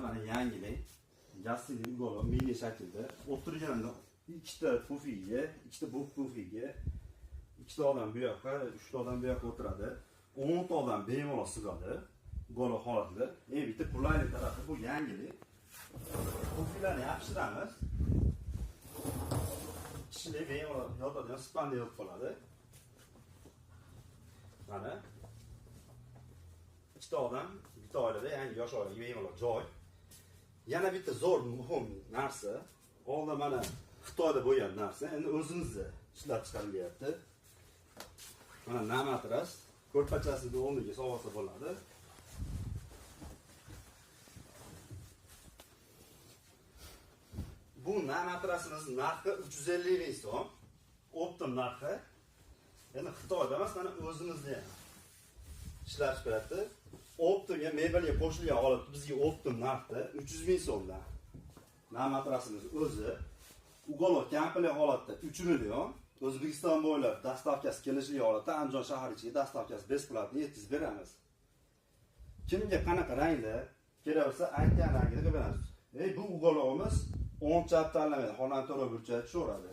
mana yangilik. Gazli golo mini shaklda o'tirganda ikkita pufiga, ikkita bu pufiga, ikkita odam bu yoqqa, uchta odam bu yoqqa o'tiradi. 10 ta odam bemalol sig'adi. Golo holatida. Bitta qulaylik tarafi bu yangilik. Pufilarni yopishtiramiz. Kishilar bemalol yotadigan spanda yotib qoladi. Mana ikkita odam bitta oilada, ya'ni yosh oilaga bemalol joy. Yana bitta zo'r muhim narsa, oldin mana Xitoyda bo'lgan narsa, endi o'zimizda ishlab chiqarilyapti. Mana namatras, ko'rpachasini o'rniga solsa bo'ladi. Bu namatrasimiz narxi 350 ming so'm. Optim narxi. Endi Xitoyda emas, mana o'zimizda ham ishlab chiqaryapti. Optimga mebelga qo'shilgan holatda bizga optim narxda 300 ming so'mdan. Namatrasimiz o'zi ugolov komplet holatda 3 million. O'zbekiston bo'ylab dastavkasi kelishli holatda Andijon shahar ichiga dastavkasi besplatni yetkazib beramiz. Kimga qanaqa rangda kerak bo'lsa, aytgan rangida qilib beramiz. Bu ugolovimiz 10 chap tanlamaydi, xonani to'ra burchak tushaveradi.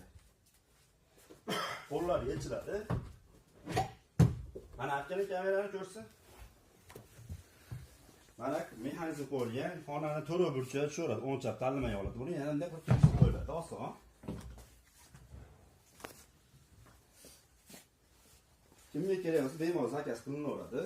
Qo'llar yechiladi. Mana akkani kamerani ko'rsin. Mana mexanizm qo'yilgan, xonani to'ra burchak tushaveradi, 10 chap tanlamay oladi. Buni yanada bir kelib qo'yiladi, oson. Kimga kerak bo'lsa, bemalol zakaz qilinaveradi.